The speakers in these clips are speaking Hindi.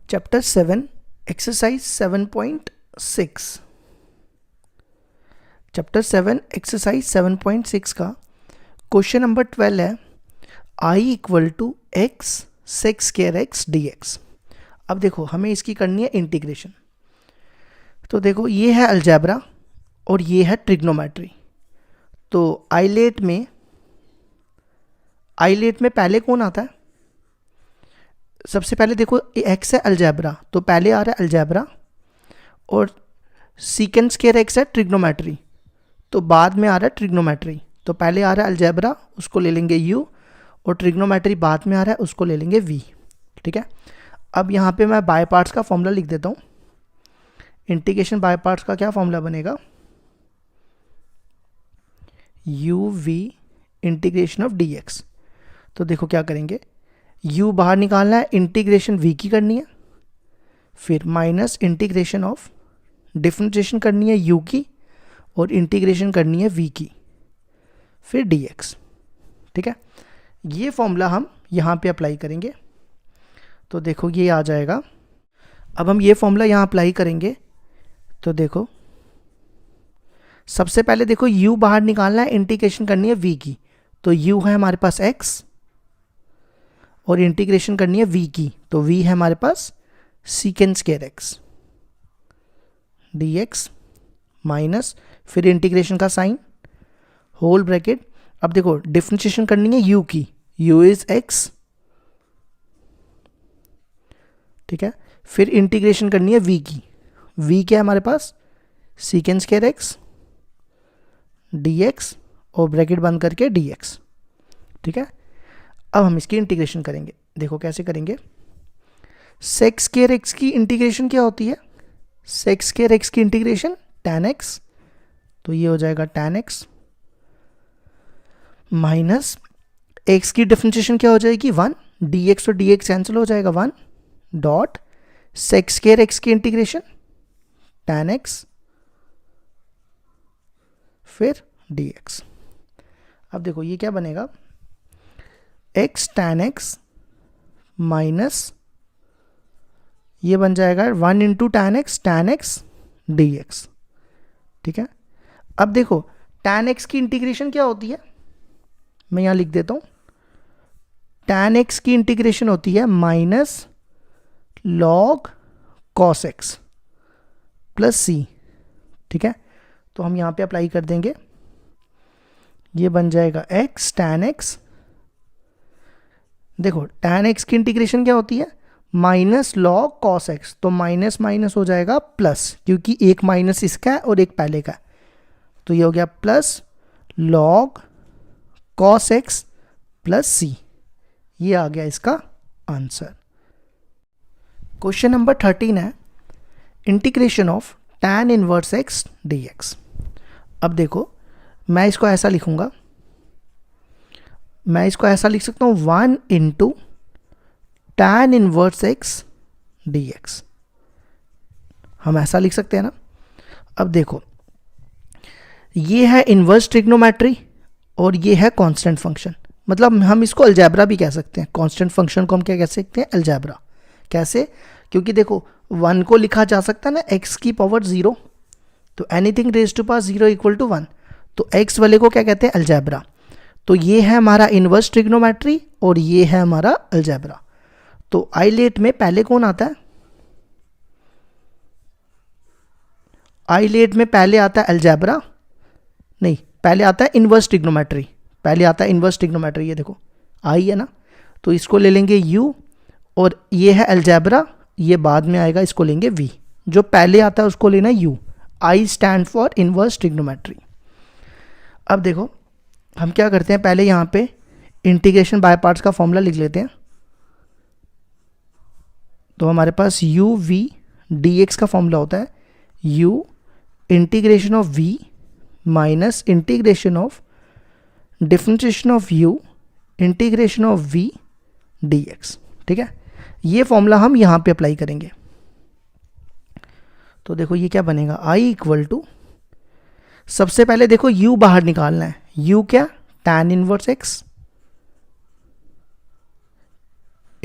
चैप्टर 7 एक्सरसाइज 7.6 चैप्टर 7 एक्सरसाइज 7.6 का क्वेश्चन नंबर 12 है I equal to X sec square X D X. अब देखो हमें इसकी करनी है इंटीग्रेशन। तो देखो ये है अलजेब्रा और ये है ट्रिग्नोमेट्री। तो आइलेट में पहले कौन आता है? सबसे पहले देखो एक्स है अलजेब्रा, तो पहले आ रहा है अलजेब्रा, और सीकेंड स्क्वायर एक्स है ट्रिग्नोमेट्री, तो बाद में आ रहा है ट्रिग्नोमेट्री। तो पहले आ रहा है अलजेब्रा, उसको ले लेंगे यू, और ट्रिग्नोमेट्री बाद में आ रहा है, उसको ले लेंगे वी। ठीक है। अब यहाँ पे मैं बाय पार्ट्स का फॉर्मूला लिख देता हूँ। इंटीग्रेशन बाय पार्ट्स का क्या फॉर्मूला बनेगा? U V integration of D X. तो देखो क्या करेंगे, u बाहर निकालना है, इंटीग्रेशन v की करनी है, फिर माइनस इंटीग्रेशन ऑफ डिफरेंशिएशन करनी है u की, और इंटीग्रेशन करनी है v की, फिर dx। ठीक है। ये फॉर्मूला हम यहाँ पे अप्लाई करेंगे। तो देखो ये आ जाएगा। अब हम ये फॉर्मूला यहाँ अप्लाई करेंगे। तो देखो सबसे पहले देखो u बाहर निकालना है, इंटीग्रेशन करनी है v की, तो u है हमारे पास x, और इंटीग्रेशन करनी है v की, तो v है हमारे पास secant square x dx, minus फिर इंटीग्रेशन का साइन, होल ब्रैकेट। अब देखो डिफरेंशिएशन करनी है u की, u इज x। ठीक है। फिर इंटीग्रेशन करनी है v की, v क्या है हमारे पास सीकेंड स्क्वायर एक्स dx, और ब्रैकेट बंद करके dx। ठीक है। अब हम इसकी इंटीग्रेशन करेंगे। देखो कैसे करेंगे। सेक स्क्वायर एक्स की इंटीग्रेशन क्या होती है? सेक स्क्वायर एक्स की इंटीग्रेशन tan x, तो ये हो जाएगा tan x, माइनस x की डिफरेंशिएशन क्या हो जाएगी 1, dx और dx कैंसिल हो जाएगा 1, डॉट सेक स्क्वायर एक्स की इंटीग्रेशन tan x, फिर dx। अब देखो ये क्या बनेगा, x tan x माइनस ये बन जाएगा 1 इंटू tan x dx। ठीक है। अब देखो tan x की इंटीग्रेशन क्या होती है, मैं यहां लिख देता हूं। tan x की इंटीग्रेशन होती है minus log cos x plus c। ठीक है। तो हम यहां पे अप्लाई कर देंगे, ये बन जाएगा x tan x। देखो tan x की इंटीग्रेशन क्या होती है माइनस log cos x, तो माइनस माइनस हो जाएगा प्लस, क्योंकि एक माइनस इसका है और एक पहले का है, तो ये हो गया plus log cos x plus c। ये आ गया इसका आंसर। क्वेश्चन नंबर 13 है integration of tan inverse x dx। अब देखो मैं इसको ऐसा लिखूंगा, मैं इसको ऐसा लिख सकता हूं 1 into tan inverse x dx। हम ऐसा लिख सकते हैं ना। अब देखो ये है इनवर्स ट्रिग्नोमेट्री और ये है कांस्टेंट फंक्शन, मतलब हम इसको अलजेब्रा भी कह सकते हैं। कांस्टेंट फंक्शन को हम क्या कह सकते हैं, अलजेब्रा। कैसे? क्योंकि देखो 1 को लिखा जा सकता है ना x की पावर 0, तो anything raise to power 0 equal to 1, तो x वाले को क्या कहते हैं, अलजेब्रा। तो ये है हमारा इनवर्स ट्रिग्नोमेट्री और ये है हमारा अलजेब्रा। तो आइलेट में पहले कौन आता है? आइलेट में पहले आता है अलजेब्रा, नहीं पहले आता है इनवर्स ट्रिग्नोमेट्री, पहले आता है इनवर्स ट्रिग्नोमेट्री। ये देखो आई है ना, तो इसको ले लेंगे u, और ये है अलजेब्रा, ये बाद में आएगा, इसको लेंगे v। जो पहले आता है उसको लेना u। I stand for inverse trigonometry. अब देखो हम क्या करते हैं, पहले यहाँ पे इंटीग्रेशन बाय पार्ट्स का फॉर्मूला लिख लेते हैं। तो हमारे पास u v dx का फॉर्मूला होता है u integration of v minus integration of differentiation of u integration of v dx। ठीक है। ये फॉर्मूला हम यहाँ पे अप्लाई करेंगे। तो देखो ये क्या बनेगा, i इक्वल टू, सबसे पहले देखो u बाहर निकालना है, u क्या tan इनवर्स x,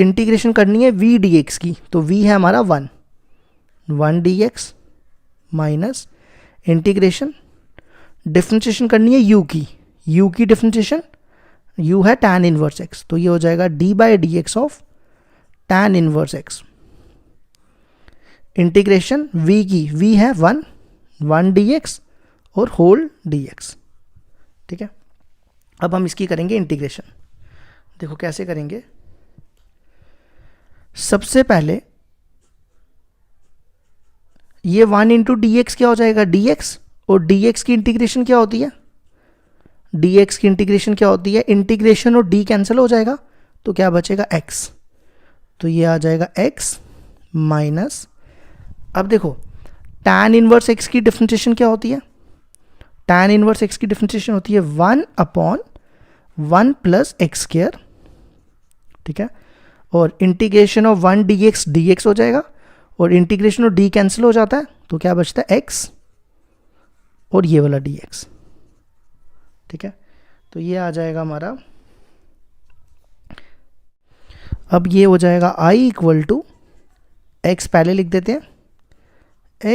इंटीग्रेशन करनी है v dx की, तो v है हमारा 1 dx माइनस इंटीग्रेशन, डिफ्रेंशिएशन करनी है u की डिफ्रेंशिएशन, u है tan इनवर्स x, तो ये हो जाएगा d by d x of tan inverse x, integration v की, v है 1 dx और होल dx। ठीक है, अब हम इसकी करेंगे इंटीग्रेशन। देखो कैसे करेंगे। सबसे पहले ये 1 इंटू डी एक्स क्या हो जाएगा, dx, और dx की इंटीग्रेशन क्या होती है, dx की इंटीग्रेशन क्या होती है, इंटीग्रेशन और d कैंसिल हो जाएगा, तो क्या बचेगा x, तो ये आ जाएगा x माइनस, अब देखो tan इनवर्स x की डिफरेंशिएशन क्या होती है, tan इनवर्स x की डिफरेंशिएशन होती है 1/1 प्लस एक्स स्क्वायर। ठीक है, और इंटीग्रेशन ऑफ 1 dx हो जाएगा, और इंटीग्रेशन और d कैंसिल हो जाता है, तो क्या बचता है x और ये वाला dx। ठीक है, तो ये आ जाएगा हमारा, अब ये हो जाएगा i इक्वल टू x, पहले लिख देते हैं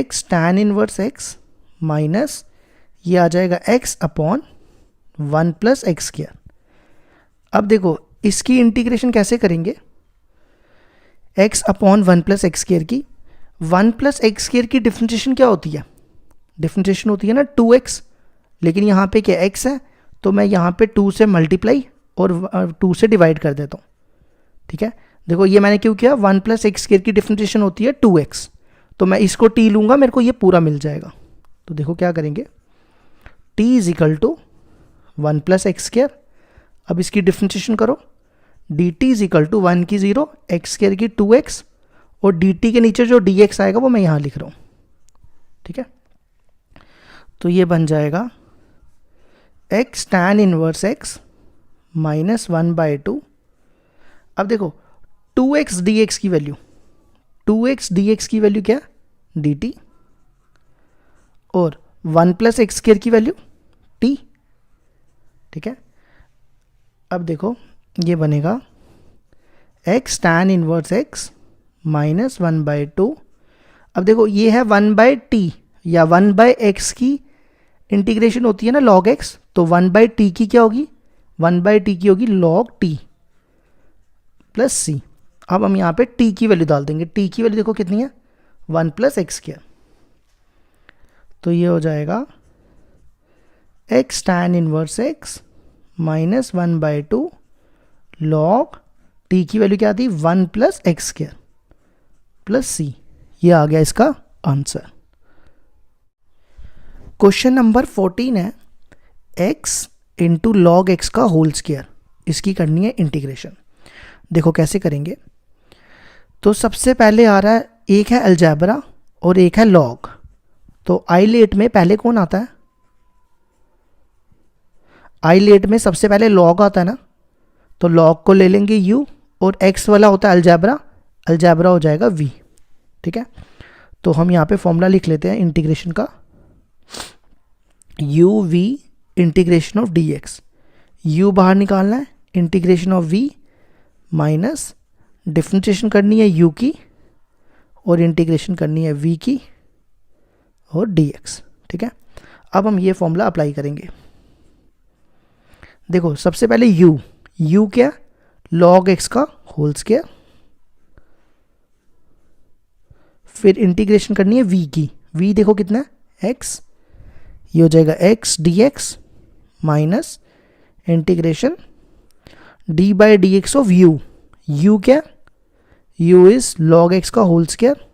x tan inverse x minus ये आ जाएगा x upon 1 plus X square. अब देखो इसकी इंटीग्रेशन कैसे करेंगे, x upon 1 plus X square की, 1 प्लस एक्स स्क्वायर की डिफरेंशिएशन क्या होती है, डिफरेंशिएशन होती है ना 2x, लेकिन यहाँ पे क्या x है, तो मैं यहाँ पे 2 से मल्टीप्लाई और 2 से डिवाइड कर देता हूँ। ठीक है, देखो ये मैंने क्यों किया, 1 प्लस एक्स स्क्वायर की डिफरेंशिएशन होती है 2x, तो मैं इसको t लूँगा, मेरे को ये पूरा मिल जाएगा। तो देखो क्या करेंगे, t is equal to 1 plus X square, अब इसकी डिफरेंशिएशन करो, dt इज इक्वल टू 1 की 0, एक्स स्क्वायर की 2x, और dt के नीचे जो dx आएगा वो मैं यहाँ लिख रहा हूँ। ठीक है, तो ये बन जाएगा x tan inverse x minus 1/2। अब देखो 2x dx की वैल्यू, 2x dx की वैल्यू क्या, dt, और 1 प्लस एक्स स्क्वायर की वैल्यू t। ठीक है, अब देखो ये बनेगा x tan inverse x minus 1/2। अब देखो ये है 1/t या 1/x की इंटीग्रेशन होती है ना log x, तो 1/t की क्या होगी, 1/t की होगी log t प्लस c। अब हम यहाँ पे t की वैल्यू डाल देंगे, t की वैल्यू देखो कितनी है, 1 प्लस एक्स स्क्वायर, तो ये हो जाएगा x tan inverse x minus 1/2 log t की वैल्यू क्या थी, 1 plus X square plus c। ये आ गया इसका आंसर। क्वेश्चन नंबर 14 है x इंटू लॉग एक्स का होल स्क्वायर, इसकी करनी है इंटीग्रेशन। देखो कैसे करेंगे, तो सबसे पहले आ रहा है, एक है अलजेब्रा और एक है लॉग, तो आईलेट में पहले कौन आता है, आईलेट में सबसे पहले लॉग आता है ना, तो लॉग को ले लेंगे u, और x वाला होता है अलजेब्रा, अलजेब्रा हो जाएगा v। ठीक है, तो हम यहाँ पे फॉर्मूला लिख लेते हैं इंटीग्रेशन का, u v integration of dx, u बाहर निकालना है, integration of v minus differentiation करनी है u की, और इंटीग्रेशन करनी है v की और dx। ठीक है, अब हम ये फॉर्मूला अप्लाई करेंगे। देखो सबसे पहले u क्या, log x का होल स्क्वायर, फिर इंटीग्रेशन करनी है v की, v देखो कितना है x, ये हो जाएगा x dx minus integration d by d x of u क्या, u इज log x का होल स्क्वायर,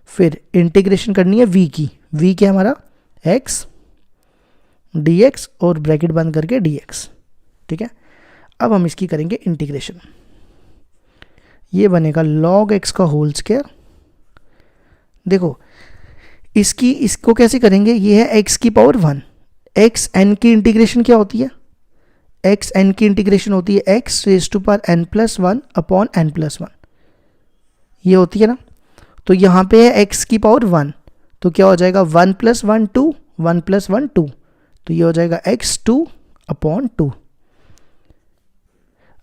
फिर इंटीग्रेशन करनी है v की, v क्या हमारा x dx और ब्रैकेट बंद करके dx। ठीक है, अब हम इसकी करेंगे इंटीग्रेशन, ये बनेगा log x का होल स्क्वायर। देखो इसको कैसे करेंगे, ये है x की पावर 1, x n की इंटीग्रेशन क्या होती है, x n की इंटीग्रेशन होती है x raise to power n plus 1 upon n plus 1, ये होती है ना, तो यहाँ पे है x की पावर 1, तो क्या हो जाएगा 1 प्लस 1 2, 1 प्लस 1 2, तो ये हो जाएगा x2 अपॉन 2।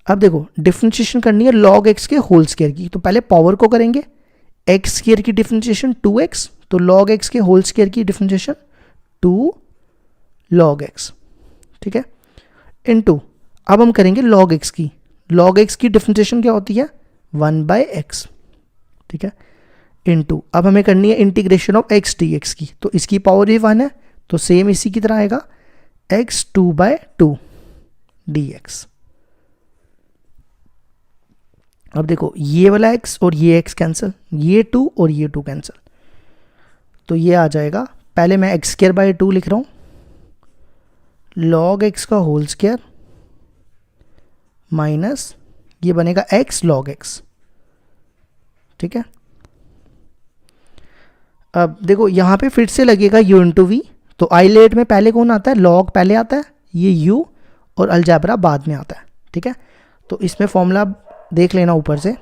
अब देखो डिफरेंशिएशन करनी है log x के होल स्क्वायर की, तो पहले पावर को करेंगे, x स्क्वायर की डिफरेंशिएशन 2x, तो log x के होल स्क्वायर की डिफरेंशिएशन 2 log x, ठीक है, इनटू अब हम करेंगे log x की, log x की डिफरेंशिएशन क्या होती है 1/x, ठीक है, इनटू अब हमें करनी है इंटीग्रेशन ऑफ x dx की, तो इसकी पावर भी 1 है, तो सेम इसी की तरह आएगा x 2/2 dx। अब देखो ये वाला x और ये x कैंसिल, ये 2 और ये 2 कैंसिल, तो ये आ जाएगा, पहले मैं x² लिख रहा हूँ, log x का होल स्क्वायर माइनस ये बनेगा x log x, ठीक है। अब देखो यहाँ पे फिर से लगेगा u इंटू वी, तो आइलेट में पहले कौन आता है, log पहले आता है, ये u और अलजेब्रा बाद में आता है, ठीक है। तो इसमें फॉर्मूला देख लेना ऊपर से,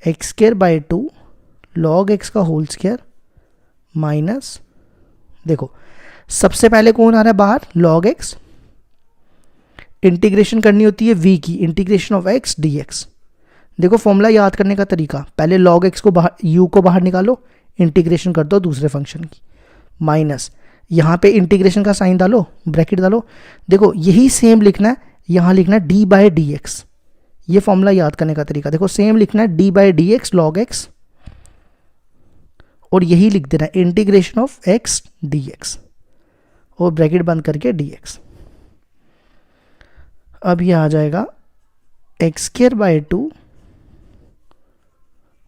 x² 2 log x का होल स्क्वायर माइनस, देखो सबसे पहले कौन आ रहा है बाहर, log x, इंटीग्रेशन करनी होती है v की, इंटीग्रेशन ऑफ x dx। देखो फॉर्मूला याद करने का तरीका, पहले log x को बाहर, u को बाहर निकालो, इंटीग्रेशन कर दो दूसरे फंक्शन की, माइनस यहाँ पे इंटीग्रेशन का साइन डालो, ब्रैकेट डालो, देखो यही सेम लिखना है, यहाँ लिखना है d/dx, ये फॉर्मूला याद करने का तरीका, देखो सेम लिखना है d/dx log x, और यही लिख देना है इंटीग्रेशन ऑफ x dx, और ब्रैकेट बंद करके dx। अब ये आ जाएगा x² 2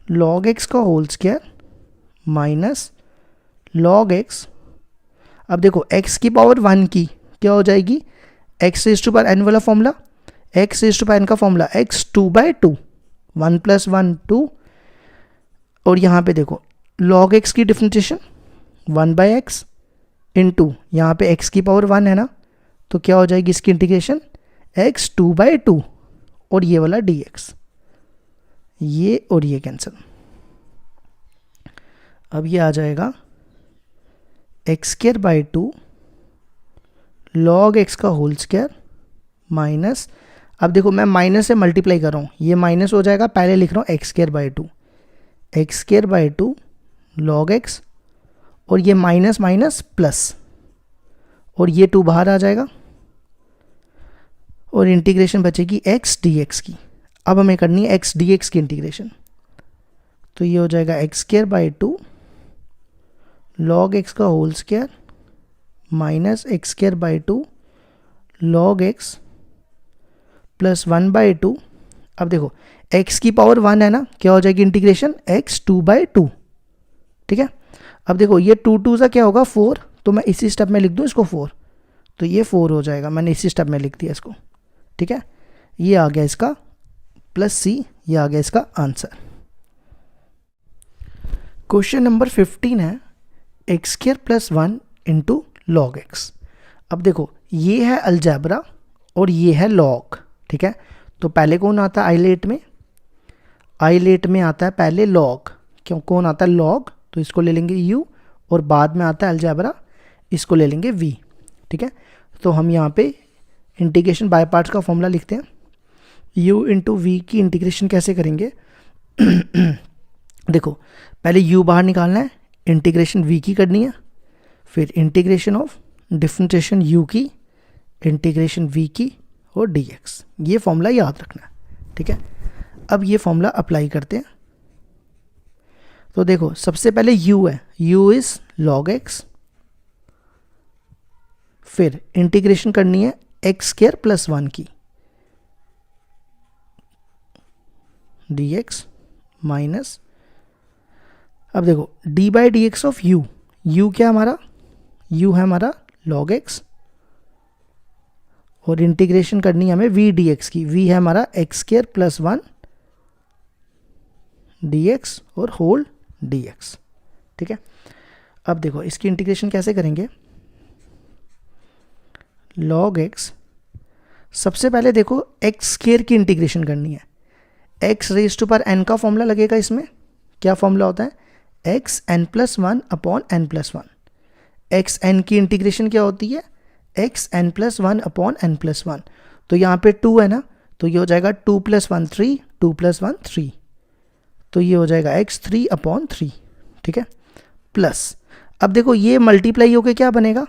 log x का whole square minus log x, अब देखो x की पावर 1 की क्या हो जाएगी, x raise to power n वाला formula, x raise to power n का फॉर्मूला x 2/2, 1 + 1 2, और यहाँ पे देखो log x की डिफरेंशिएशन 1/x इनटू यहाँ पे x की पावर 1 है ना, तो क्या हो जाएगी इसकी इंटीग्रेशन x 2/2 और ये वाला dx, ये और ये कैंसिल। अब ये आ जाएगा x² 2 log x का होल स्क्वायर माइनस, अब देखो मैं माइनस से मल्टीप्लाई कर रहा हूँ, ये माइनस हो जाएगा, पहले लिख रहा हूँ x² 2, x² 2 log x, और ये माइनस माइनस प्लस, और ये 2 बाहर आ जाएगा, और इंटीग्रेशन बचेगी x dx की। अब हमें करनी है x dx की इंटीग्रेशन, तो ये हो जाएगा x² 2 log x का whole square minus x² 2 log x plus 1/2। अब देखो x की पावर 1 है ना, क्या हो जाएगी इंटीग्रेशन x 2/2, ठीक है। अब देखो ये 2 2 सा क्या होगा 4, तो मैं इसी स्टेप में लिख दूँ इसको 4, तो ये 4 हो जाएगा, मैंने इसी स्टेप में लिख दिया इसको, ठीक है। ये आ गया इसका प्लस c, ये आ गया इसका आंसर। क्वेश्चन नंबर 15 है x² + 1 इंटू log x। अब देखो ये है अलजेब्रा और ये है log, ठीक है। तो पहले कौन आता है आइलेट में, आइलेट में आता है पहले log, क्यों कौन आता है log, तो इसको ले लेंगे u, और बाद में आता है अलजेब्रा, इसको ले लेंगे v, ठीक है। तो हम यहाँ पे इंटीग्रेशन बाय पार्ट्स का फॉर्मूला लिखते हैं, u इंटू वी की इंटीग्रेशन कैसे करेंगे देखो पहले u बाहर निकालना है, इंटीग्रेशन v की करनी है, फिर इंटीग्रेशन ऑफ डिफरेंशिएशन u की, इंटीग्रेशन v की और dx, ये फॉर्मूला याद रखना है, ठीक है। अब ये फॉर्मूला अप्लाई करते हैं, तो देखो सबसे पहले u है, u इज log x, फिर इंटीग्रेशन करनी है x² + 1 की dx माइनस, अब देखो d/dx ऑफ u, u क्या हमारा, u है हमारा log x, और इंटीग्रेशन करनी है हमें v dx की, v है हमारा x² + 1 dx और होल dx, ठीक है। अब देखो इसकी इंटीग्रेशन कैसे करेंगे, log x, सबसे पहले देखो x² की इंटीग्रेशन करनी है, x raise to power n का फॉर्मूला लगेगा, इसमें क्या फॉर्मूला होता है xn + 1 अपॉन n + 1, xn की इंटीग्रेशन क्या होती है xn + 1 अपॉन n + 1, तो यहाँ पे 2 है ना, तो ये हो जाएगा 2 + 1 3, 2 + 1 3, तो ये हो जाएगा x3/3, ठीक है, प्लस अब देखो ये मल्टीप्लाई होके क्या बनेगा,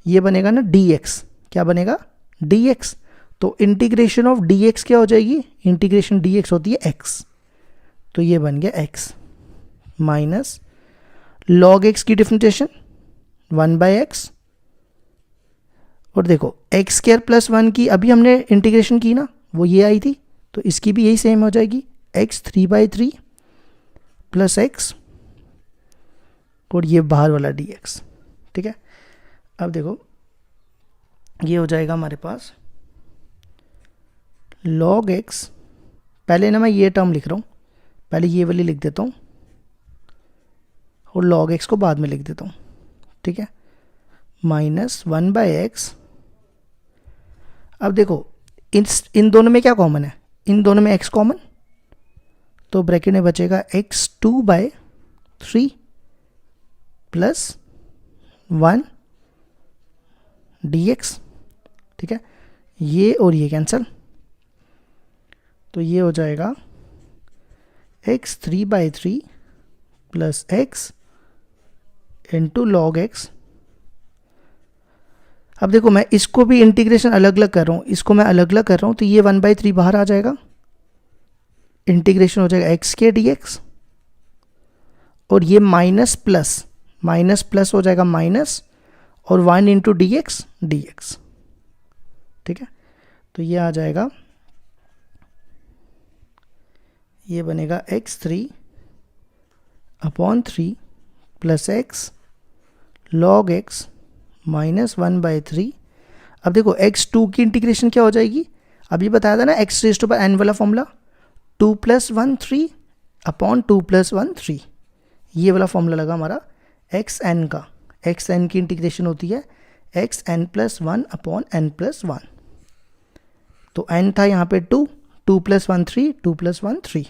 ये बनेगा ना dx, क्या बनेगा dx, तो इंटीग्रेशन ऑफ dx क्या हो जाएगी, इंटीग्रेशन dx होती है x, तो ये बन गया x माइनस log x की डिफरेंशिएशन 1/x, और देखो x² + 1 की अभी हमने इंटीग्रेशन की ना, वो ये आई थी, तो इसकी भी यही सेम हो जाएगी x3/3 प्लस x और ये बाहर वाला dx, ठीक है। अब देखो ये हो जाएगा हमारे पास log x, पहले ना मैं ये टर्म लिख रहा हूँ, पहले ये वाली लिख देता हूँ और log x को बाद में लिख देता हूँ, ठीक है, माइनस 1/x। अब देखो इन दोनों में क्या कॉमन है, इन दोनों में x कॉमन, तो ब्रैकेट में बचेगा x2/3 प्लस 1 dx, ठीक है, ये और ये कैंसिल, तो ये हो जाएगा x3/3 plus x into log x। अब देखो मैं इसको भी इंटीग्रेशन अलग अलग कर रहा हूँ, इसको मैं अलग अलग कर रहा हूँ, तो ये 1/3 बाहर आ जाएगा, इंटीग्रेशन हो जाएगा x के dx, और ये माइनस प्लस हो जाएगा माइनस, और 1 इंटू dx, ठीक है, तो ये आ जाएगा, ये बनेगा x3/3 plus x log x minus 1/3। अब देखो x2 की इंटीग्रेशन क्या हो जाएगी, अभी बताया था ना x⁴n वाला फॉर्मूला, 2 + 1 3 अपॉन 2 + 1 3, ये वाला फॉर्मूला लगा हमारा xn का, xn की इंटीग्रेशन होती है xn + 1 अपॉन n + 1, तो n था यहाँ पे 2 + 1 3, 2 + 1 3,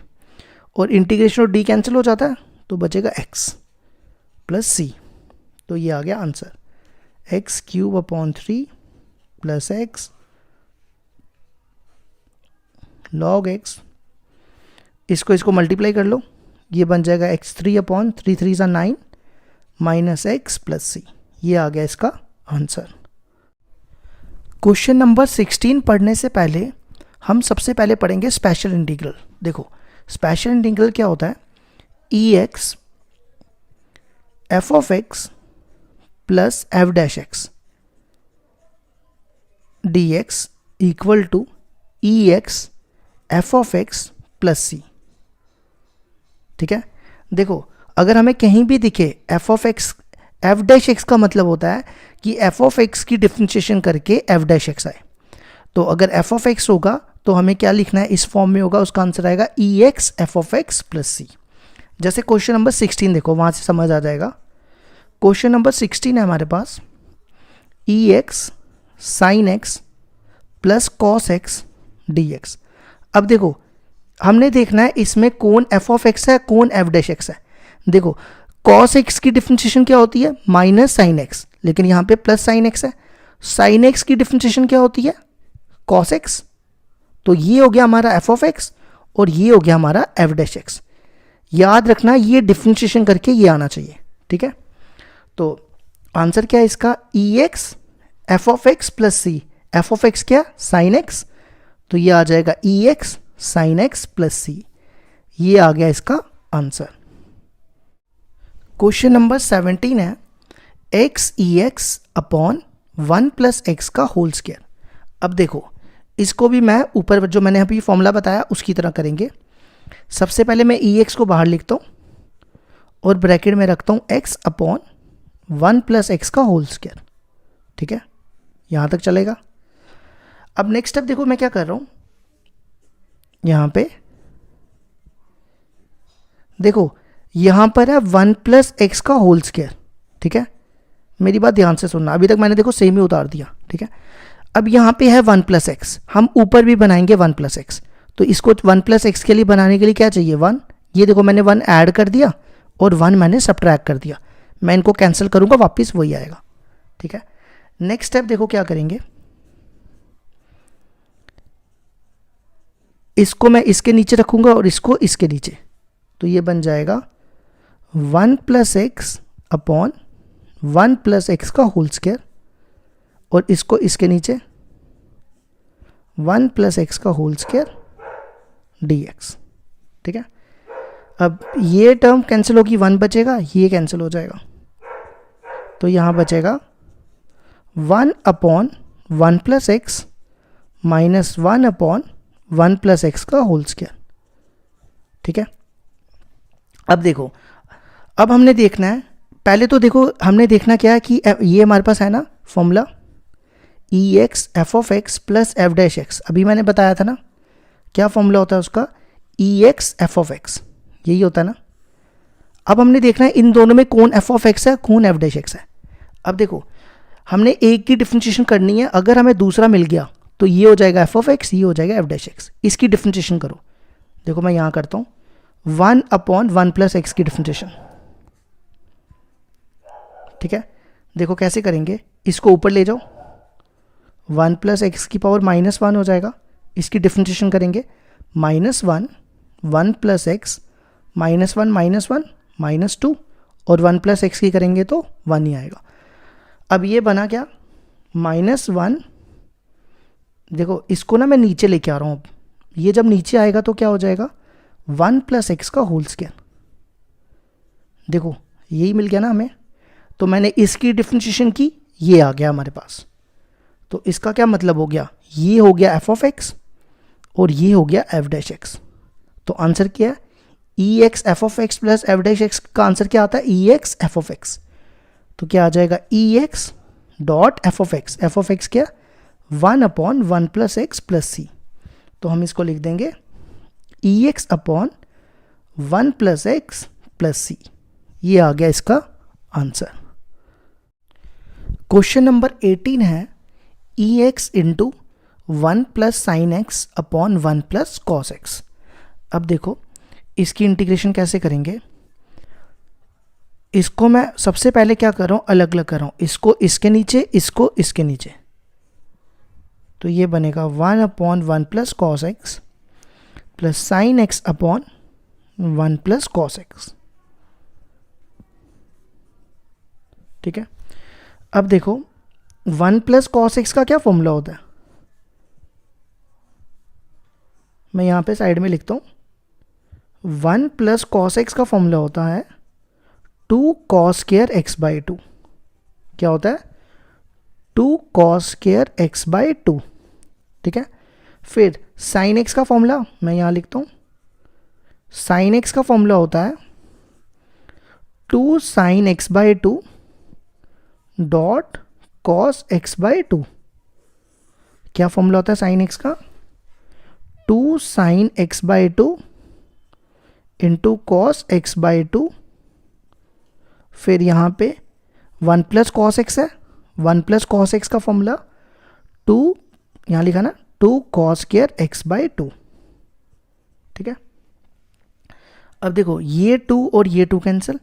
और इंटीग्रेशन और d कैंसिल हो जाता है, तो बचेगा x प्लस c, तो ये आ गया answer x³ plus x log x, इसको मल्टीप्लाई कर लो, ये बन जाएगा x3/3, 3 × 9 minus x plus c, ये आ गया इसका आंसर। क्वेश्चन नंबर 16 पढ़ने से पहले हम सबसे पहले पढ़ेंगे स्पेशल इंटीग्रल। देखो स्पेशल इंटीग्रल क्या होता है, ex f(x) plus f'(x) dx equal to ex f(x) plus c, ठीक है। देखो अगर हमें कहीं भी दिखे f(x) का मतलब होता है कि f(x) की डिफरेंशिएशन करके f'(x) आए, तो अगर f(x) होगा तो हमें क्या लिखना है, इस फॉर्म में होगा, उसका आंसर आएगा ex f(x) प्लस c। जैसे क्वेश्चन नंबर 16 देखो, वहां से समझ आ जाएगा। क्वेश्चन नंबर 16 है हमारे पास, ex sin x plus cos x dx। अब देखो हमने देखना है इसमें कौन f(x) है, कौन f'(x) है। देखो cos x की डिफरेंशिएशन क्या होती है, माइनस साइन x, लेकिन यहाँ पे प्लस साइन x है। साइन x की डिफरेंशिएशन क्या होती है, cos x, तो ये हो गया हमारा f(x) और ये हो गया हमारा f'(x)। याद रखना ये डिफरेंशिएशन करके ये आना चाहिए, ठीक है। तो आंसर क्या है इसका, ex f(x) plus c, f(x) क्या साइन x, तो ये आ जाएगा ex sine x plus c, ये आ गया इसका आंसर। क्वेश्चन नंबर 17 है x ex upon 1 plus x का होल स्क्वायर। अब देखो इसको भी मैं ऊपर जो मैंने अभी फॉर्मूला बताया उसकी तरह करेंगे। सबसे पहले मैं ex को बाहर लिखता हूँ और ब्रैकेट में रखता हूँ x अपॉन 1 प्लस x का होल स्क्वायर, ठीक है, यहाँ तक चलेगा। अब नेक्स्ट स्टेप देखो मैं क्या कर रहा हूँ, यहाँ पे देखो यहाँ पर है 1 प्लस x का होल स्क्वायर, ठीक है, मेरी बात ध्यान से सुनना, अभी तक मैंने देखो सेम ही उतार दिया, ठीक है। अब यहाँ पे है 1 प्लस एक्स, हम ऊपर भी बनाएंगे 1 प्लस एक्स, तो इसको 1 प्लस एक्स के लिए बनाने के लिए क्या चाहिए 1, ये देखो मैंने 1 ऐड कर दिया और 1 मैंने सब्ट्रैक्ट कर दिया, मैं इनको कैंसिल करूँगा वापस वही आएगा, ठीक है। नेक्स्ट स्टेप देखो क्या करेंगे, इसको मैं इसके नीचे रखूँगा और इसको इसके नीचे, तो ये बन जाएगा 1 + x अपॉन 1 + x का होल स्क्वायर, और इसको इसके नीचे 1 + x का होल स्क्वायर dx। ठीक है, अब ये टर्म कैंसिल होगी, 1 बचेगा, ये कैंसिल हो जाएगा, तो यहाँ बचेगा 1 upon 1 + x minus 1 upon 1 + x का होल स्क्वायर। ठीक है, अब देखो, अब हमने देखना है, पहले तो देखो हमने देखना क्या है कि ये हमारे पास है ना फॉर्मूला ex f(x) + f'(x), अभी मैंने बताया था ना, क्या फॉर्मूला होता है उसका, ex f(x), यही होता है ना। अब हमने देखना है इन दोनों में कौन f(x) है, कौन f'(x) है। अब देखो हमने एक की डिफरेंशिएशन करनी है, अगर हमें दूसरा मिल गया तो ये हो जाएगा f(x), ये हो जाएगा f'(x), इसकी डिफरेंशिएशन करो। देखो मैं यहाँ करता हूँ 1 अपॉन 1 + x की डिफरेंशिएशन। ठीक है, देखो कैसे करेंगे, इसको ऊपर ले जाओ, 1 + x की पावर -1 हो जाएगा, इसकी डिफरेंशिएशन करेंगे -1 1 + x -1 -1 -2, और 1 + x की करेंगे तो 1 ही आएगा। अब ये बना क्या, -1, देखो इसको ना मैं नीचे लेके आ रहा हूँ, ये जब नीचे आएगा तो क्या हो जाएगा, 1 + x का होल स्क्वायर। देखो यही मिल गया ना हमें, तो मैंने इसकी डिफरेंशिएशन की, ये आ गया हमारे पास, तो इसका क्या मतलब हो गया, ये हो गया f(x) और ये हो गया f'(x). तो आंसर क्या है, ex f(x) + f'(x) का आंसर क्या आता है, ex f(x). तो क्या आ जाएगा, ex डॉट f(x), f(x) क्या, 1 अपॉन 1 + x + c, तो हम इसको लिख देंगे ex अपॉन 1 + x + c, ये आ गया इसका आंसर। क्वेश्चन नंबर 18 है ex into 1 + sin x upon 1 + cos x। अब देखो इसकी इंटीग्रेशन कैसे करेंगे, इसको मैं सबसे पहले क्या कर रहा हूँ, अलग अलग कर रहा हूँ, इसको इसके नीचे, इसको इसके नीचे, तो ये बनेगा 1 upon 1 + cos x plus sin x upon 1 + cos x। ठीक है, अब देखो 1 + cos x का क्या फॉर्मूला होता है, मैं यहाँ पे साइड में लिखता हूँ, 1 + cos x का फॉर्मूला होता है 2 cos² x/2। क्या होता है, 2 cos² x/2। ठीक है, फिर sin x का फॉर्मूला मैं यहाँ लिखता हूँ, sin x का फॉर्मूला होता है 2 sin x/2 dot cos x/2। क्या फॉर्मूला होता है sin x का, 2 sin x/2 into cos x/2, फिर यहाँ पे 1 + cos x है, 1 + cos x का फॉर्मूला 2, यहाँ लिखा ना 2 cos² x/2। ठीक है, अब देखो ये 2 और ये 2 कैंसिल,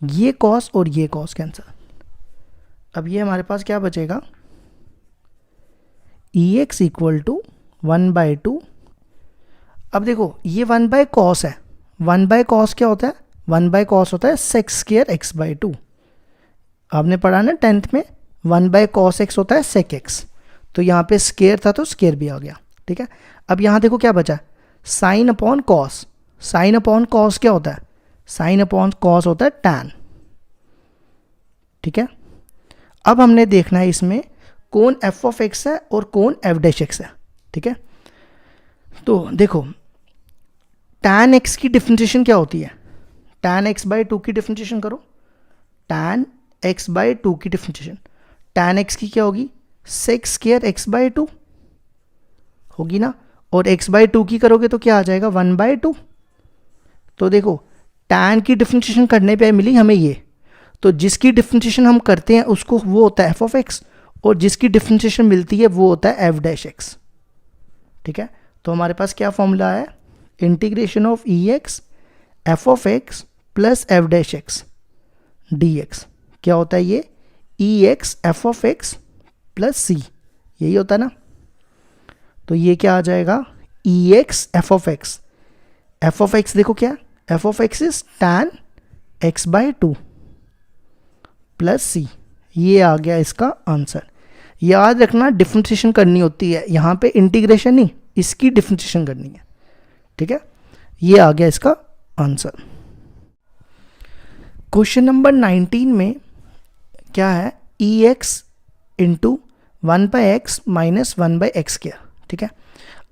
ये cos और ये cos कैंसिल, अब ये हमारे पास क्या बचेगा, ex = 1/2। अब देखो ये 1/cos है, 1/cos क्या होता है, 1/cos होता है sec² x/2। आपने पढ़ा ना 10th में, 1/cos x होता है sec x, तो यहाँ पे स्केयर था तो स्केयर भी आ गया। ठीक है, अब यहाँ देखो क्या बचा, sine upon cos, sine upon cos क्या होता है, साइन अपॉन कॉस होता है tan। ठीक है, अब हमने देखना है इसमें कौन f(x) है और कौन f'(x) है। ठीक है, तो देखो tan x की डिफरेंशिएशन क्या होती है, tan x/2 की डिफरेंशिएशन करो, tan x/2 की डिफरेंशिएशन, tan x की क्या होगी, sec² x/2 होगी ना, और x/2 की करोगे तो क्या आ जाएगा 1/2। तो देखो tan की डिफरेंशिएशन करने पे मिली हमें ये, तो जिसकी डिफरेंशिएशन हम करते हैं उसको वो होता है f(x), और जिसकी डिफरेंशिएशन मिलती है वो होता है f'(x). ठीक है, तो हमारे पास क्या फॉर्मूला है, integration of ex f(x) plus f'(x) dx। क्या होता है ये, ex f(x) प्लस c, यही होता है ना, तो ये क्या आ जाएगा, E X F of X, F of X देखो क्या, F of X is tan x by 2 plus C, ये आ गया इसका आंसर। याद रखना डिफरेंशिएशन करनी होती है, यहाँ पे इंटीग्रेशन नहीं, इसकी डिफरेंशिएशन करनी है, ठीक है। ये आ गया इसका आंसर। क्वेश्चन नंबर 19 में क्या है, E X into 1/x minus 1/x square, ठीक है।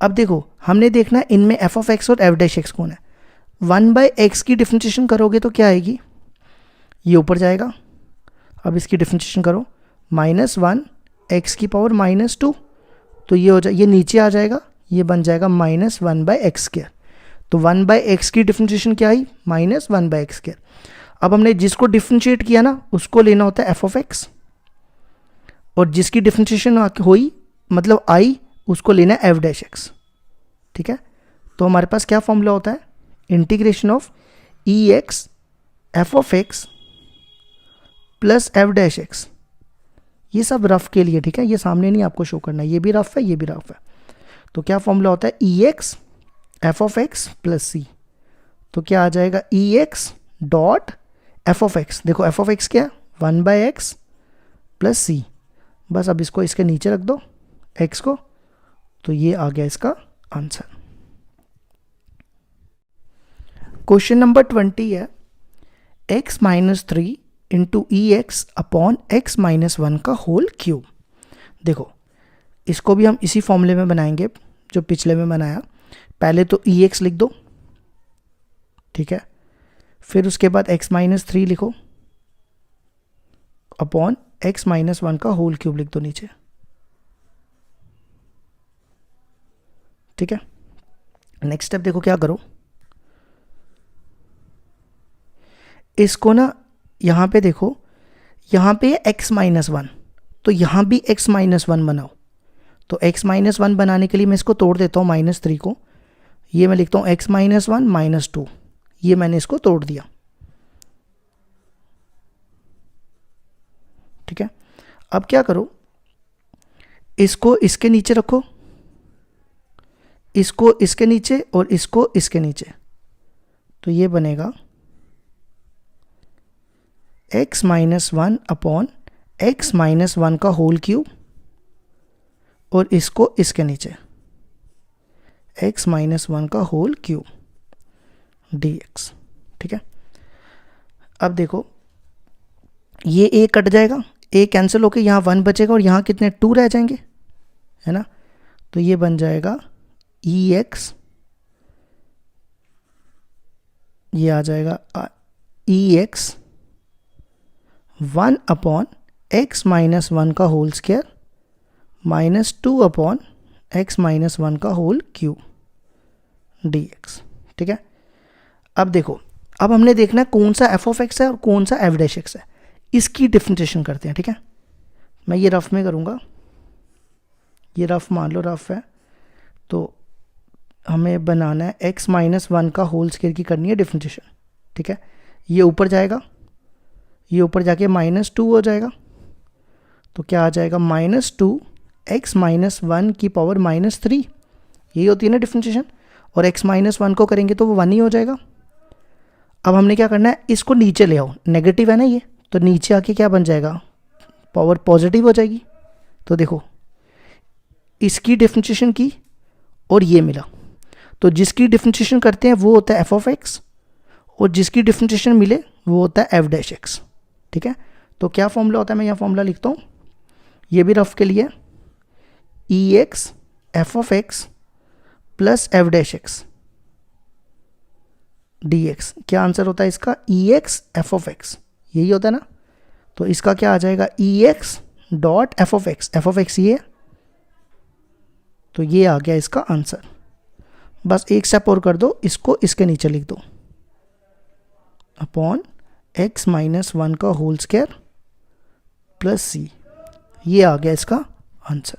अब देखो हमने देखना है इनमें एफ ऑफ एक्स और एफ डैश एक्स कौन है। 1/x की डिफरेंशिएशन करोगे तो क्या आएगी, ये ऊपर जाएगा, अब इसकी डिफरेंशिएशन करो, -1 x की पावर -2, तो ये हो जाए, ये नीचे आ जाएगा, ये बन जाएगा -1/x स्क्वायर। तो 1/x की डिफरेंशिएशन क्या आई, -1/x स्क्वायर। अब हमने जिसको डिफरेंशिएट किया ना उसको लेना होता है एफ ऑफ एक्स, और जिसकी डिफरेंशिएशन हुई मतलब आई उसको लेना है एफ डैश एक्स, ठीक है। तो हमारे पास क्या फॉर्मूला होता है, integration of E X F of X plus F dash x. ये सब रफ के लिए, ठीक है, ये सामने नहीं आपको शो करना, ये भी रफ है, ये भी रफ है। तो क्या फॉर्मूला होता है, E X F of X plus C, तो क्या आ जाएगा E X dot F of X, देखो एफ ऑफ एक्स क्या है 1/x प्लस सी, बस अब इसको इसके नीचे रख दो x को, तो ये आ गया इसका आंसर। क्वेश्चन नंबर 20 है, x माइनस 3 इंटू ई एक्स अपॉन एक्स माइनस 1 का होल क्यूब। देखो इसको भी हम इसी फॉर्मूले में बनाएंगे जो पिछले में बनाया। पहले तो ई एक्स लिख दो, ठीक है, फिर उसके बाद x माइनस 3 लिखो अपॉन x माइनस 1 का होल क्यूब लिख दो नीचे, ठीक है। नेक्स्ट स्टेप देखो क्या करो, इसको ना यहाँ पे देखो, यहाँ पे x माइनस 1, तो यहाँ भी x माइनस 1 बनाओ। तो x माइनस 1 बनाने के लिए मैं इसको तोड़ देता हूँ -3 को, ये मैं लिखता हूँ x माइनस 1 -2, ये मैंने इसको तोड़ दिया, ठीक है। अब क्या करो, इसको इसके नीचे रखो, इसको इसके नीचे और इसको इसके नीचे, तो ये बनेगा x minus 1 upon X minus 1 का होल क्यूब, और इसको इसके नीचे x माइनस 1 का होल क्यूब dx, ठीक है। अब देखो ये a कट जाएगा, a कैंसिल होके यहाँ 1 बचेगा और यहाँ कितने 2 रह जाएंगे, है ना। तो ये बन जाएगा ex, ये आ जाएगा ex 1 अपॉन एक्स माइनस 1 का whole square -2 upon X minus 1 का होल क्यूब dx, ठीक है। अब देखो, अब हमने देखना है कौन सा एफ ऑफ एक्स है और कौन सा एफ डैश एक्स है, इसकी डिफरेंशिएशन करते हैं, ठीक है। मैं ये रफ में करूँगा, ये रफ मान लो रफ है, तो हमें बनाना है एक्स माइनस 1 का होल स्क्वायर की करनी है डिफरेंशिएशन, ठीक है। ये ऊपर जाएगा, ये ऊपर जाके -2 हो जाएगा, तो क्या आ जाएगा -2 एक्स माइनस 1 की पावर -3, यही होती है ना डिफरेंशिएशन, और x माइनस 1 को करेंगे तो वो 1 ही हो जाएगा। अब हमने क्या करना है, इसको नीचे ले आओ, नेगेटिव है ना ये, तो नीचे आके क्या बन जाएगा, पावर पॉजिटिव हो जाएगी। तो देखो इसकी डिफरेंशिएशन की और ये मिला, तो जिसकी डिफरेंशिएशन करते हैं वो होता है एफ ऑफ एक्स, और जिसकी डिफरेंशिएशन मिले वो होता है एफ डैश एक्स, ठीक है। तो क्या फॉर्मूला होता है, मैं यहाँ फॉर्मूला लिखता हूँ, ये भी रफ के लिए, E X F of X plus F dash X D X. क्या आंसर होता है इसका, E X F of X, यही होता है ना। तो इसका क्या आ जाएगा, E X dot F of X ये, तो ये आ गया इसका आंसर। बस एक स्टेप और कर दो, इसको इसके नीचे लिख दो अपॉन एक्स माइनस 1 का होल स्क्वायर प्लस सी, ये आ गया इसका आंसर।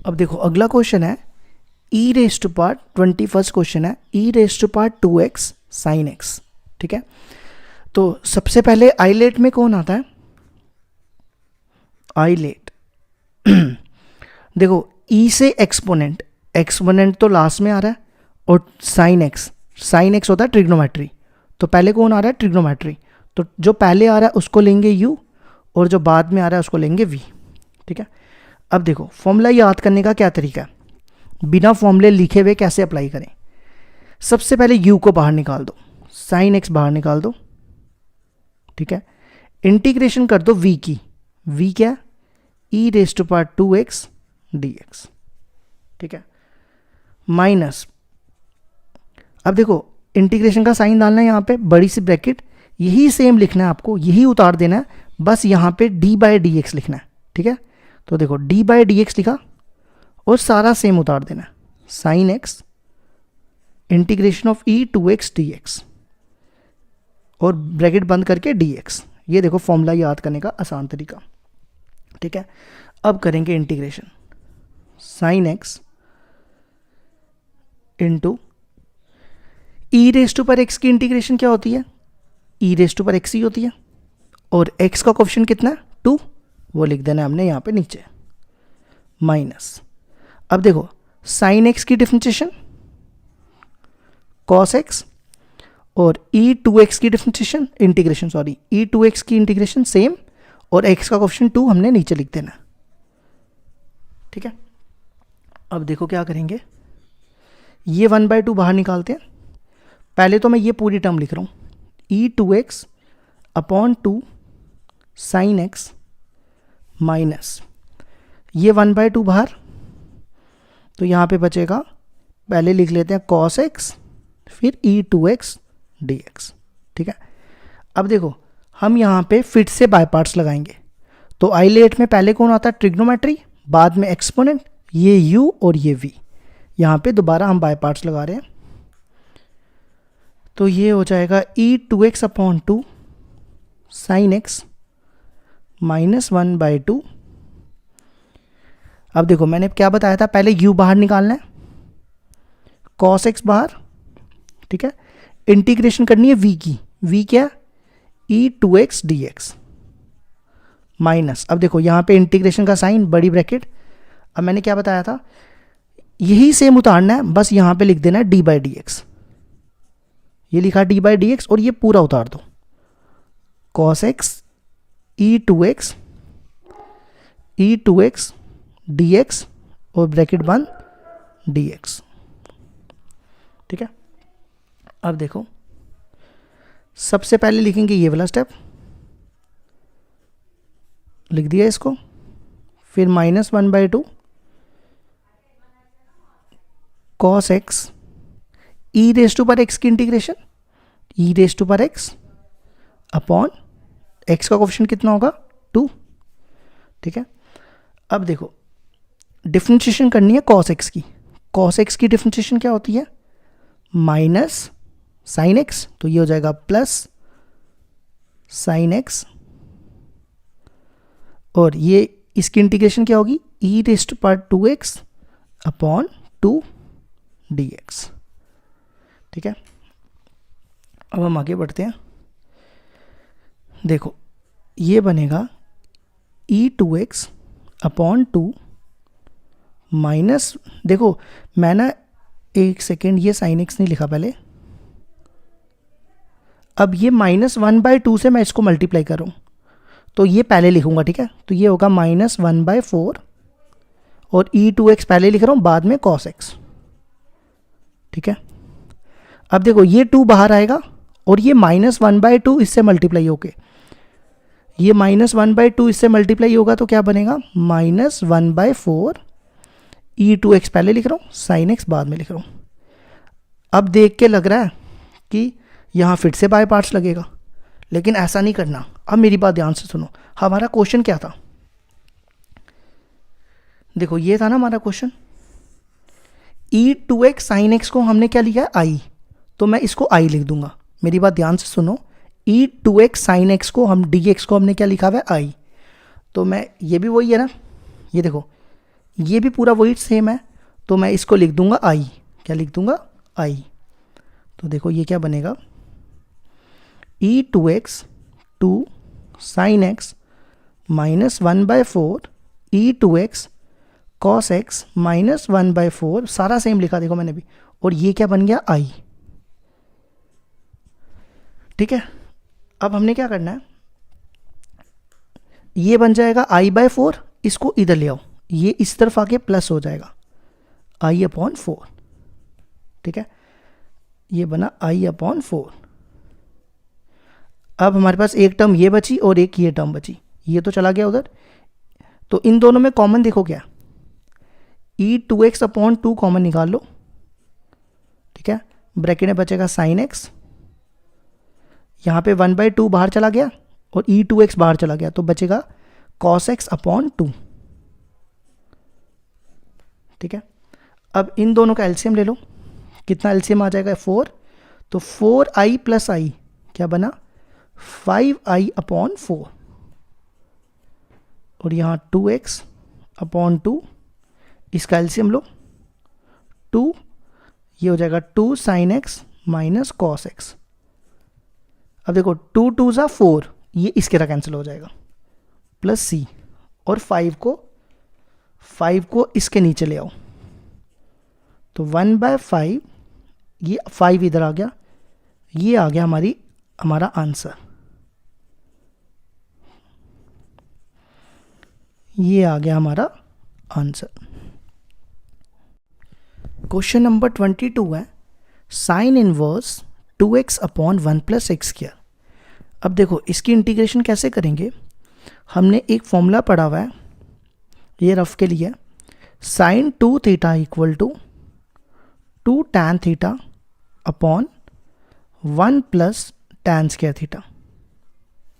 अब देखो अगला क्वेश्चन है E raise to part 21st question है, E raise to part 2x sine x, ठीक है। तो सबसे पहले आइलेट में कौन आता है, आइलेट देखो ई से एक्सपोनेंट, एक्सपोनेंट तो लास्ट में आ रहा है, और साइन एक्स होता है ट्रिग्नोमेट्री, तो पहले कौन आ रहा है? ट्रिग्नोमेट्री। तो जो पहले आ रहा है उसको लेंगे यू, और जो बाद में आ रहा है उसको लेंगे वी। ठीक है, अब देखो फॉर्मूला याद करने का क्या तरीका है, बिना फॉर्मूले लिखे हुए कैसे अप्लाई करें। सबसे पहले यू को बाहर निकाल दो, साइन एक्स बाहर निकाल दो। ठीक है, इंटीग्रेशन कर दो वी की, वी क्या? E raise to power 2x dx। ठीक है, माइनस, अब देखो इंटीग्रेशन का साइन डालना है यहाँ पे, बड़ी सी ब्रैकेट, यही सेम लिखना है आपको, यही उतार देना है, बस यहाँ पे d बाई डी एक्स लिखना है। ठीक है, तो देखो d बाई डी एक्स लिखा और सारा सेम उतार देना है, sine x integration of E 2x dx और ब्रैकेट बंद करके dx। ये देखो फॉर्मूला याद करने का आसान तरीका। ठीक है, अब करेंगे integration, sine X into E raise to पर एक्स की इंटीग्रेशन क्या होती है? ई रेज टू पर एक्स ही होती है, और एक्स का कोफिशिएंट कितना है? 2, वो लिख देना है हमने यहाँ पे नीचे, माइनस, अब देखो साइन एक्स की डिफरेंशिएशन कॉस एक्स, और ई 2x की डिफरेंशिएशन इंटीग्रेशन, सॉरी ई 2x की इंटीग्रेशन सेम, और x का कोफिशिएंट 2 हमने नीचे लिख देना। ठीक है, अब देखो क्या करेंगे, ये 1/2 बाहर निकालते हैं। पहले तो मैं ये पूरी टर्म लिख रहा हूँ, ई 2x upon 2 sine x minus ये 1/2 बाहर, तो यहाँ पे बचेगा, पहले लिख लेते हैं कॉस एक्स फिर ई 2x dx। ठीक है, अब देखो हम यहाँ पे फिर से बाय पार्ट्स लगाएंगे, तो आइलेट में पहले कौन आता है? ट्रिग्नोमेट्री, बाद में एक्सपोनेंट, ये u और ये v, यहाँ पे दोबारा हम बाय पार्ट्स लगा रहे हैं, तो ये हो जाएगा ई 2x upon 2 sine x minus 1/2। अब देखो मैंने क्या बताया था, पहले u बाहर निकालना है, cos x बाहर। ठीक है, इंटीग्रेशन करनी है v की, v क्या? ई 2x dx माइनस, अब देखो यहाँ पे इंटीग्रेशन का साइन बड़ी ब्रैकेट, अब मैंने क्या बताया था, यही सेम उतारना है, बस यहाँ पे लिख देना है d बाई डी एक्स, ये लिखा d बाई डी एक्स, और ये पूरा उतार दो, cos x ई 2x dx और ब्रैकेट बंद dx। ठीक है, अब देखो सबसे पहले लिखेंगे ये वाला स्टेप, लिख दिया इसको, फिर minus 1/2 cos x E raise to पर एक्स की इंटीग्रेशन, ई रेज टू पर एक्स अपॉन एक्स का कोफिशिएंट कितना होगा? 2। ठीक है, अब देखो डिफरेंशिएशन करनी है cos x की, cos x की डिफरेंशिएशन क्या होती है? माइनस साइन एक्स, तो ये हो जाएगा प्लस साइन एक्स, और ये इसकी इंटीग्रेशन क्या होगी? E raise to power 2x upon 2 dx। ठीक है, अब हम आगे बढ़ते हैं, देखो ये बनेगा ई 2x अपॉन 2 माइनस, देखो मैं ना एक सेकेंड ये साइन एक्स नहीं लिखा पहले, अब ये -1/2 से मैं इसको मल्टीप्लाई करूँ, तो ये पहले लिखूंगा। ठीक है, तो ये होगा -1/4, और ई 2x पहले लिख रहा हूँ, बाद में cos x। ठीक है, अब देखो ये 2 बाहर आएगा, और ये -1/2 इससे मल्टीप्लाई होके, ये -1/2 इससे मल्टीप्लाई होगा, तो क्या बनेगा? -1/4 ई 2x पहले लिख रहा हूँ, साइन एक्स बाद में लिख रहा हूँ। अब देख के लग रहा है कि यहाँ फिर से बाय पार्ट्स लगेगा, लेकिन ऐसा नहीं करना। अब मेरी बात ध्यान से सुनो, हमारा क्वेश्चन क्या था? देखो ये था ना हमारा क्वेश्चन, ई 2x साइन एक्स को हमने क्या लिखा है? आई, तो मैं इसको आई लिख दूंगा। मेरी बात ध्यान से सुनो, ई 2x साइन एक्स को हम dx को हमने क्या लिखा हुआ है? आई, तो मैं ये भी वही है ना, ये देखो ये भी पूरा वही सेम है, तो मैं इसको लिख दूंगा आई। क्या लिख दूंगा? आई। तो देखो ये क्या बनेगा? ई 2x 2 साइन एक्स माइनस 1/4 ई 2x कॉस एक्स माइनस 1/4, सारा सेम लिखा देखो मैंने भी, और ये क्या बन गया आई। ठीक है, अब हमने क्या करना है, ये बन जाएगा i/4, इसको इधर ले आओ, ये इस तरफ आके प्लस हो जाएगा i/4। ठीक है, ये बना i/4। अब हमारे पास एक टर्म ये बची और एक ये टर्म बची, ये तो चला गया उधर, तो इन दोनों में कॉमन देखो क्या, e2x/2 कॉमन निकाल लो। ठीक है, ब्रैकेट में बचेगा sin x, यहाँ पे 1/2 बाहर चला गया और e2x बाहर चला गया, तो बचेगा cos x/2। ठीक है, अब इन दोनों का एलसीएम ले लो, कितना एलसीएम आ जाएगा 4, तो 4i प्लस i क्या बना 5i/4, और यहाँ 2x/2, इसका एलसीएम लो 2, ये हो जाएगा 2 sin x minus cos x. अब देखो 2 2 ज़ा 4, ये इसके तरह कैंसिल हो जाएगा, प्लस सी, और 5 को इसके नीचे ले आओ, तो 1/5, ये 5 इधर आ गया, ये आ गया हमारा आंसर, ये आ गया हमारा आंसर। क्वेश्चन नंबर 22 है साइन इनवर्स 2x/1 + x²। अब देखो इसकी इंटीग्रेशन कैसे करेंगे, हमने एक फॉर्मूला पढ़ा हुआ है, ये रफ के लिए, sin 2θ = 2 tan θ/1 + tan²θ,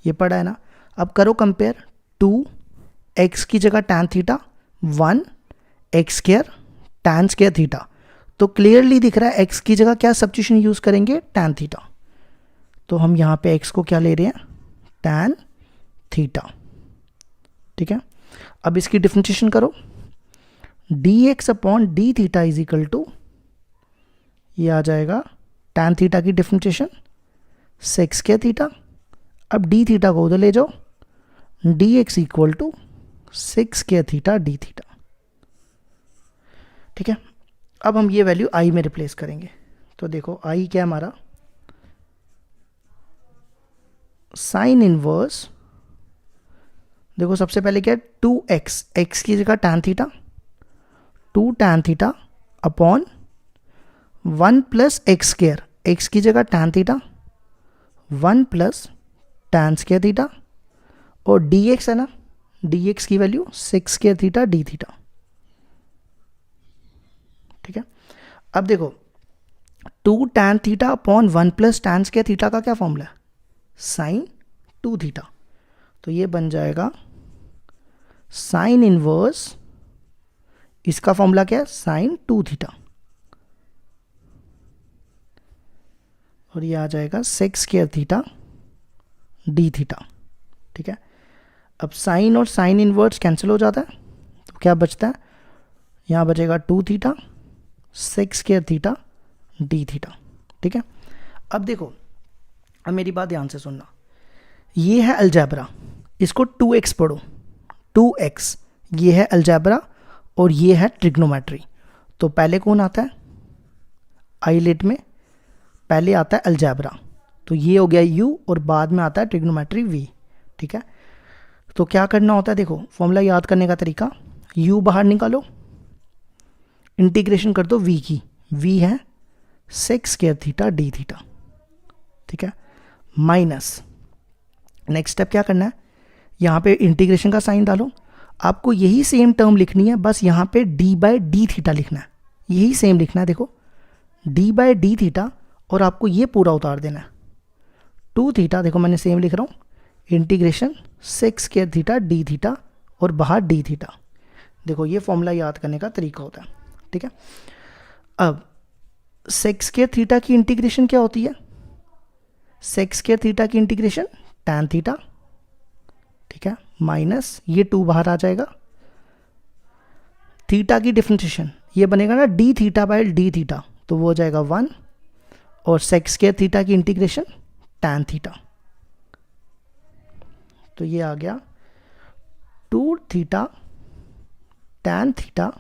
ये पढ़ा है ना। अब करो कंपेयर, 2 x की जगह tan θ, 1 x² tan²θ, तो क्लियरली दिख रहा है x की जगह क्या सब्स्टिट्यूशन यूज़ करेंगे, tan θ, तो हम यहाँ पे x को क्या ले रहे हैं, tan θ। ठीक है, अब इसकी डिफरेंशिएशन करो, dx/dθ = ये आ जाएगा tan θ की डिफरेंशिएशन sec²θ। अब d θ को उधर ले जाओ, dx = sec²θ dθ। ठीक है, अब हम ये वैल्यू i में रिप्लेस करेंगे, तो देखो i क्या है हमारा, साइन इनवर्स, देखो सबसे पहले क्या है 2x, x की जगह tan θ, 2 tan θ/1 + x², x की जगह tan θ, 1 + tan²θ, और dx है ना, dx की वैल्यू sec²θ dθ। ठीक है, अब देखो 2 tan θ/1 + tan²θ का क्या फॉर्मूला है, sin 2θ, तो ये बन जाएगा साइन इनवर्स, इसका फॉर्मूला क्या है, sin 2θ, और ये आ जाएगा sec²θ dθ। ठीक है, अब साइन और साइन इनवर्स कैंसिल हो जाता है, तो क्या बचता है, यहाँ बचेगा 2θ sec²θ dθ। ठीक है, अब देखो, अब मेरी बात ध्यान से सुनना, ये है अलजेब्रा, इसको 2x पढ़ो, 2x, ये है अलजेब्रा और ये है ट्रिग्नोमेट्री। तो पहले कौन आता है, आईलेट में पहले आता है अलजेब्रा, तो ये हो गया u, और बाद में आता है ट्रिग्नोमेट्री v। ठीक है, तो क्या करना होता है, देखो फॉर्मूला याद करने का तरीका, u बाहर निकालो, इंटीग्रेशन कर दो v की, v है sec²θ dθ। ठीक है, माइनस, नेक्स्ट स्टेप क्या करना है, यहाँ पे इंटीग्रेशन का साइन डालो, आपको यही सेम टर्म लिखनी है, बस यहाँ पे d/dθ लिखना है, यही सेम लिखना है, देखो d/dθ, और आपको ये पूरा उतार देना है 2θ, देखो मैंने सेम लिख रहा हूँ, इंटीग्रेशन sec²θ dθ, और बाहर dθ। देखो ये फॉर्मूला याद करने का तरीका होता है। ठीक है, अब sec² की इंटीग्रेशन क्या होती है, sec² की इंटीग्रेशन tan θ। ठीक है, माइनस ये 2 बाहर आ जाएगा, थीटा की डिफरेंशिएशन ये बनेगा ना dθ/dθ, तो वो हो जाएगा 1, और sec² की इंटीग्रेशन tan θ, तो ये आ गया 2θ tan theta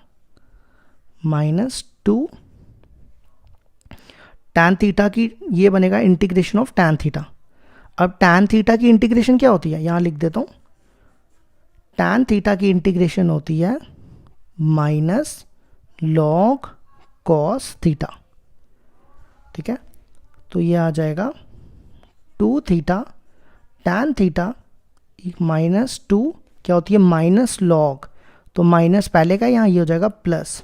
minus 2 tan theta की ये बनेगा इंटीग्रेशन ऑफ tan थीटा। अब tan थीटा की इंटीग्रेशन क्या होती है, यहाँ लिख देता हूँ, tan थीटा की इंटीग्रेशन होती है माइनस log cos थीटा। ठीक है, तो ये आ जाएगा 2 थीटा tan थीटा माइनस 2 क्या होती है माइनस लॉग, तो माइनस पहले का, यहाँ ये हो जाएगा plus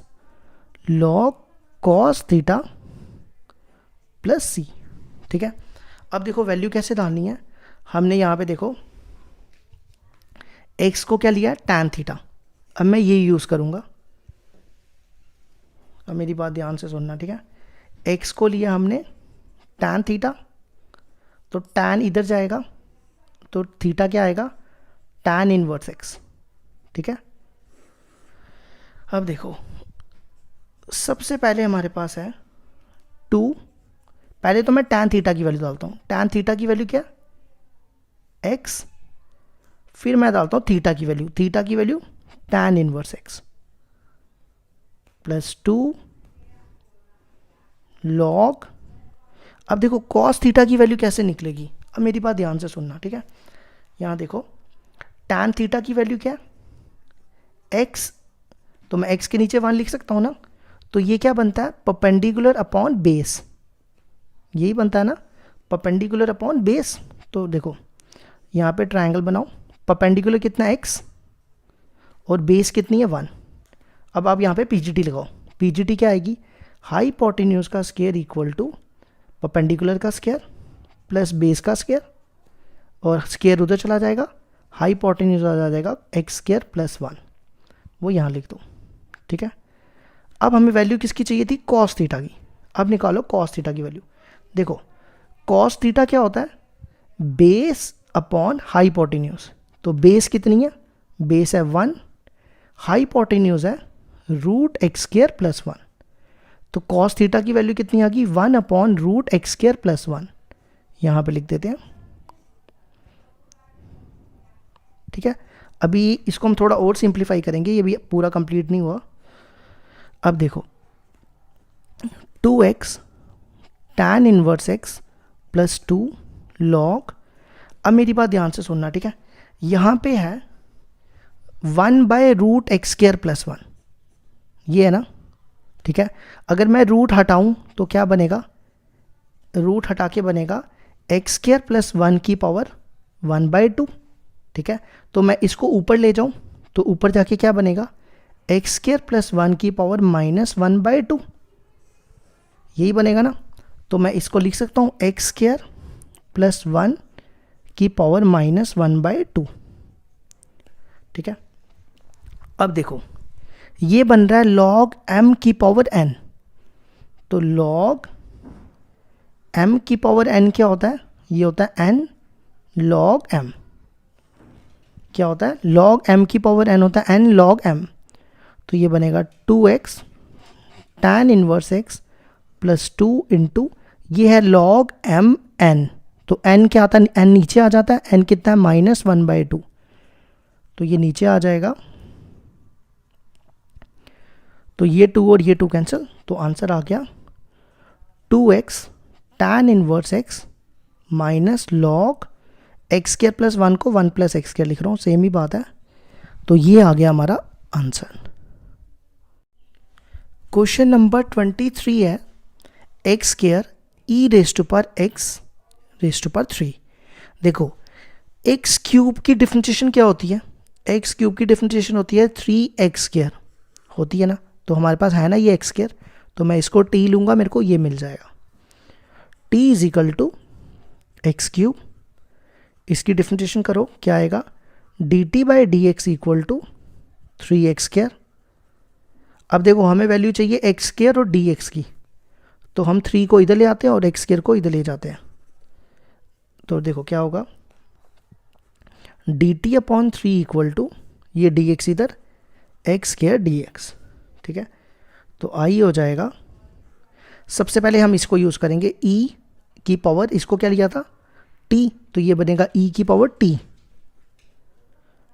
log cos theta plus C. ठीक है, अब देखो वैल्यू कैसे डालनी है, हमने यहाँ पे देखो x को क्या लिया है tan थीटा, अब मैं ये यूज़ करूँगा, अब मेरी बात ध्यान से सुनना। ठीक है, x को लिया हमने tan थीटा, तो tan इधर जाएगा तो थीटा क्या आएगा tan इनवर्स x। ठीक है, अब देखो सबसे पहले हमारे पास है 2, पहले तो मैं tan थीटा की वैल्यू डालता हूँ, tan थीटा की वैल्यू क्या x, फिर मैं डालता हूँ थीटा की value tan inverse x plus 2 log, अब देखो cos थीटा की वैल्यू कैसे निकलेगी, अब मेरी बात ध्यान से सुनना। ठीक है, यहाँ देखो tan थीटा की वैल्यू क्या है x, तो मैं x के नीचे 1 लिख सकता हूँ ना, तो ये क्या बनता है परपेंडिकुलर अपॉन बेस, यही बनता है ना परपेंडिकुलर अपॉन बेस। तो देखो यहाँ पे ट्रायंगल बनाओ, परपेंडिकुलर कितना x और बेस कितनी है 1। अब आप यहाँ पे पीजीटी लगाओ, पीजीटी क्या आएगी हाइपोटेन्यूज का स्क्वायर इक्वल टू परपेंडिकुलर का स्क्वायर प्लस बेस का स्क्वायर, और स्क्वायर उधर चला जाएगा, हाइपोटेन्यूज आ जाएगा एक्स स्क्वायर प्लस 1, वो यहाँ लिख दो। ठीक है, अब हमें वैल्यू किसकी चाहिए थी cos थीटा की, अब निकालो cos थीटा की वैल्यू। देखो cos थीटा क्या होता है बेस अपॉन हाइपोटेन्यूज, तो बेस कितनी है बेस है 1, हाइपोटेन्यूज है रूट एक्स स्क्वायर प्लस 1, तो cos थीटा की वैल्यू कितनी आ गई 1 upon root x square plus 1, यहाँ पे लिख देते हैं। ठीक है, अभी इसको हम थोड़ा और सिंप्लीफाई करेंगे, ये भी पूरा कंप्लीट नहीं हुआ। अब देखो 2x tan inverse x plus 2 log, अब मेरी बात ध्यान से सुनना। ठीक है, यहाँ पे है 1 by root x square plus 1, ये है ना। ठीक है, अगर मैं रूट हटाऊं तो क्या बनेगा, रूट हटा के बनेगा एक्स स्क्वायर प्लस 1 की पावर 1 बाय 2। ठीक है, तो मैं इसको ऊपर ले जाऊं तो ऊपर जाके क्या बनेगा एक्स स्क्वायर प्लस 1 की पावर माइनस 1 बाय 2, यही बनेगा ना। तो मैं इसको लिख सकता हूँ एक्स स्क्वायर प्लस 1 की पावर माइनस 1 बाय 2। ठीक है, अब देखो ये बन रहा है log m की पावर n, तो log m की पावर n क्या होता है, ये होता है n log m, क्या होता है log m की पावर n होता है n log m, तो ये बनेगा 2x tan inverse x plus 2 into ये है log m n, तो n क्या आता है n नीचे आ जाता है, n कितना है माइनस 1 बाय 2, तो ये नीचे आ जाएगा, तो ये 2 और ये 2 कैंसिल, तो आंसर आ गया 2x tan inverse x minus log x square plus 1 को 1 प्लस एक्स स्क्वायर लिख रहा हूँ, सेम ही बात है। तो ये आ गया हमारा आंसर। क्वेश्चन नंबर 23 है एक्स स्क्वायर ई रेस्ट पर एक्स रेस्ट पर 3। देखो एक्स क्यूब की डिफरेंशिएशन क्या होती है, एक्स क्यूब की डिफरेंशिएशन होती है 3x स्क्वायर होती है ना, तो हमारे पास है ना ये एक्स स्क्वायर, तो मैं इसको t लूँगा, मेरे को ये मिल जाएगा t is equal to x cube, इसकी डिफरेंशिएशन करो क्या आएगा dt by d x equal to 3x square. अब देखो हमें वैल्यू चाहिए एक्स स्क्वायर और dx की, तो हम 3 को इधर ले आते हैं और एक्स स्क्वायर को इधर ले जाते हैं, तो देखो क्या होगा dt अपॉन 3 इक्वल टू ये dx इधर एक्स स्क्वायर dx। ठीक है, तो आई हो जाएगा, सबसे पहले हम इसको यूज़ करेंगे e की पावर, इसको क्या लिया था t, तो ये बनेगा e की पावर t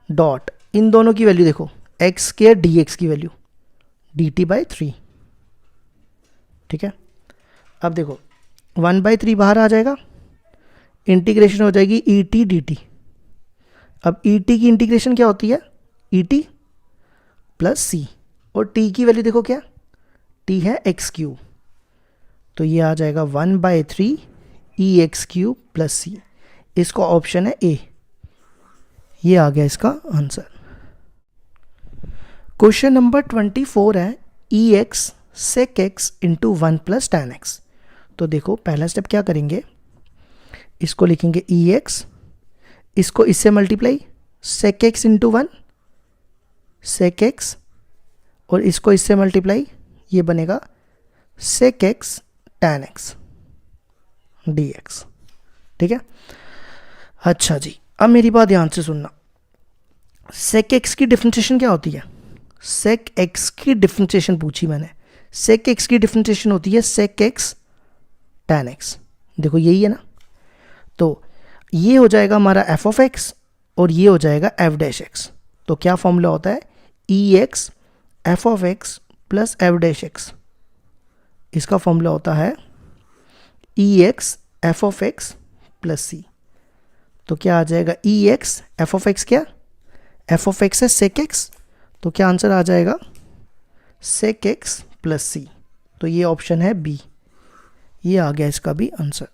डॉट, इन दोनों की वैल्यू देखो एक्स स्केयर डी एक्स की वैल्यू dt/3, ठीक है। अब देखो 1/3 बाहर आ जाएगा, इंटीग्रेशन हो जाएगी ई टी डी टी। अब ई टी की इंटीग्रेशन क्या होती है, ई टी प्लस सी, और टी की वैल्यू देखो क्या, टी है एक्स क्यूब, तो ये आ जाएगा 1/3 ई एक्स क्यूब प्लस सी। इसका ऑप्शन है ए, ये आ गया इसका आंसर। क्वेश्चन नंबर 24 है E X sec x into 1 plus tan X. तो देखो पहला स्टेप क्या करेंगे, इसको लिखेंगे ई एक्स, इसको इससे multiply sec x into 1 sec x, और इसको इससे मल्टीप्लाई, ये बनेगा sec x tan x D x, ठीक है। अच्छा जी, अब मेरी बात ध्यान से सुनना, सेक एक्स की डिफरेंशिएशन क्या होती है, सेक एक्स की डिफरेंशिएशन पूछी मैंने, सेक एक्स की डिफरेंशिएशन होती है सेक एक्स tan एक्स, देखो यही है ना। तो ये हो जाएगा हमारा एफ ऑफ एक्स और ये हो जाएगा एफ डैश एक्स। तो क्या फॉर्मूला होता है, E X F of X plus F dash X, इसका फॉर्मूला होता है E X F of X plus C. तो क्या आ जाएगा, E X F of X, क्या एफ ऑफ एक्स है सेक एक्स, तो क्या आंसर आ जाएगा सेक एक्स प्लस सी। तो ये ऑप्शन है बी, ये आ गया इसका भी आंसर।